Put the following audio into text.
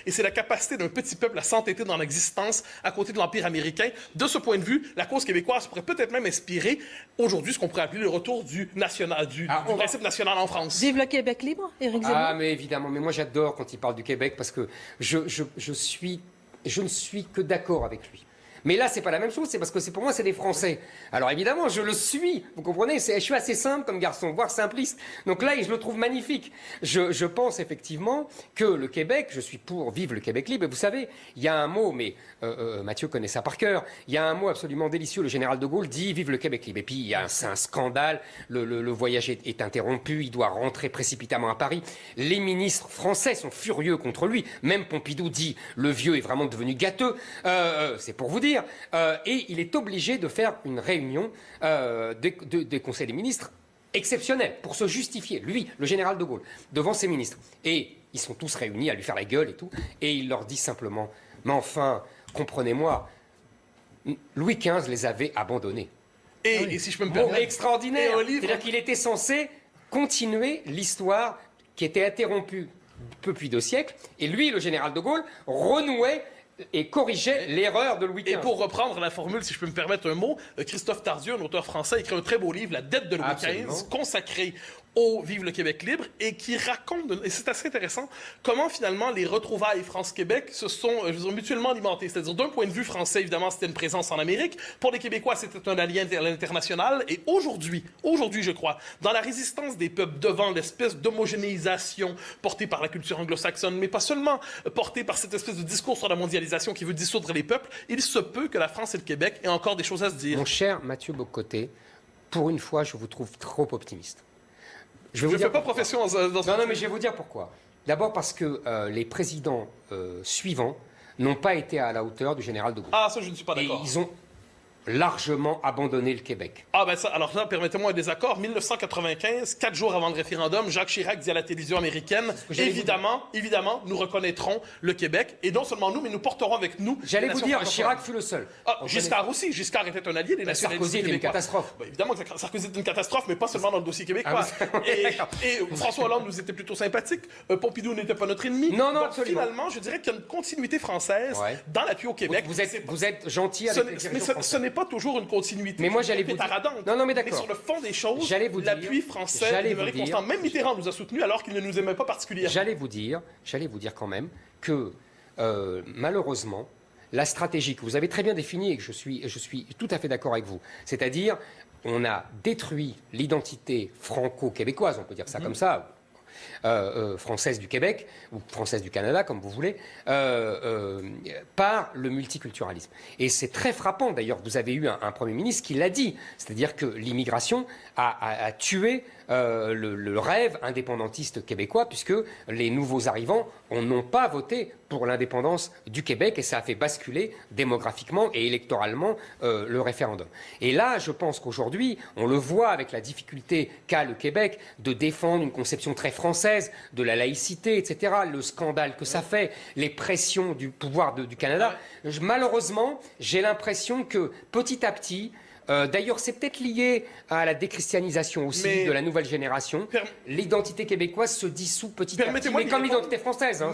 et c'est la capacité d'un petit peuple à s'entêter dans l'existence à côté de l'Empire américain. De ce point de vue, la cause québécoise pourrait peut-être même inspirer aujourd'hui ce qu'on pourrait appeler le retour du principe national en France. Vive le Québec libre, Éric Zemmour? Ah, mais évidemment, mais moi j'adore quand il parle du Québec parce que je ne suis que d'accord avec lui. Mais là, c'est pas la même chose, c'est parce que pour moi, c'est des Français. Alors évidemment, je le suis, vous comprenez, je suis assez simple comme garçon, voire simpliste. Donc là, je le trouve magnifique. Je pense effectivement que le Québec, je suis pour vive le Québec libre. Et vous savez, il y a un mot, mais Mathieu connaît ça par cœur, il y a un mot absolument délicieux, le général de Gaulle dit vive le Québec libre. Et puis, c'est un scandale, le voyage est interrompu, il doit rentrer précipitamment à Paris. Les ministres français sont furieux contre lui. Même Pompidou dit le vieux est vraiment devenu gâteux. C'est pour vous dire. Et il est obligé de faire une réunion des conseils des ministres exceptionnelle pour se justifier, lui, le général de Gaulle, devant ses ministres. Et ils sont tous réunis à lui faire la gueule et tout. Et il leur dit simplement, mais enfin, comprenez-moi, Louis XV les avait abandonnés. Et si je peux me permettre... Extraordinaire. C'est-à-dire qu'il était censé continuer l'histoire qui était interrompue depuis 2 siècles. Et lui, le général de Gaulle, renouait et corrigeait l'erreur de Louis XV. Et pour reprendre la formule, si je peux me permettre un mot, Christophe Tardieu, un auteur français, a écrit un très beau livre, La dette de Louis XV, consacré au Vive le Québec libre, et qui raconte, et c'est assez intéressant, comment finalement les retrouvailles France-Québec se sont mutuellement alimentées. C'est-à-dire, d'un point de vue français, évidemment, c'était une présence en Amérique. Pour les Québécois, c'était un allié à l'international. Et aujourd'hui, je crois, dans la résistance des peuples devant l'espèce d'homogénéisation portée par la culture anglo-saxonne, mais pas seulement portée par cette espèce de discours sur la mondialisation qui veut dissoudre les peuples, il se peut que la France et le Québec aient encore des choses à se dire. Mon cher Mathieu Bocoté, pour une fois, je vous trouve trop optimiste. Je ne fais pas profession dans ce... Non, mais je vais vous dire pourquoi. D'abord parce que les présidents suivants n'ont pas été à la hauteur du général de Gaulle. Ah, ça, je ne suis pas d'accord. Et ils ont largement abandonné le Québec. Ah ben ça, alors là, permettez-moi un désaccord. 1995, 4 jours avant le référendum, Jacques Chirac dit à la télévision américaine, évidemment, nous reconnaîtrons le Québec, et non seulement nous, mais nous porterons avec nous... J'allais vous dire, Chirac fut le seul. Ah, Giscard aussi, Giscard était un allié des nationalistes Sarkozy était une catastrophe. Ben, évidemment que Sarkozy était une catastrophe, mais pas seulement dans le dossier québécois. Et François Hollande nous était plutôt sympathique, Pompidou n'était pas notre ennemi. Non, donc, absolument. Finalement, je dirais qu'il y a une continuité française dans l'appui au Québec. Vous êtes gentil avec les dirigeants français. Ce n'est pas toujours une continuité. Mais moi, j'allais vous dire... Non, mais d'accord. Mais sur le fond des choses, l'appui français demeurait constant. Même Mitterrand nous a soutenus alors qu'il ne nous aimait pas particulièrement. J'allais vous dire quand même que, malheureusement, la stratégie que vous avez très bien définie et que je suis tout à fait d'accord avec vous, c'est-à-dire, on a détruit l'identité franco-québécoise, on peut dire ça comme ça, française du Québec, ou française du Canada, comme vous voulez, par le multiculturalisme. Et c'est très frappant, d'ailleurs, vous avez eu un Premier ministre qui l'a dit, c'est-à-dire que l'immigration a tué le rêve indépendantiste québécois, puisque les nouveaux arrivants n'ont pas voté pour l'indépendance du Québec, et ça a fait basculer démographiquement et électoralement le référendum. Et là, je pense qu'aujourd'hui, on le voit avec la difficulté qu'a le Québec de défendre une conception très française de la laïcité, etc., le scandale que ça fait, les pressions du pouvoir du Canada. Malheureusement, j'ai l'impression que petit à petit, d'ailleurs, c'est peut-être lié à la déchristianisation aussi de la nouvelle génération. L'identité québécoise se dissout petit à petit, mais comme l'identité française. Hein.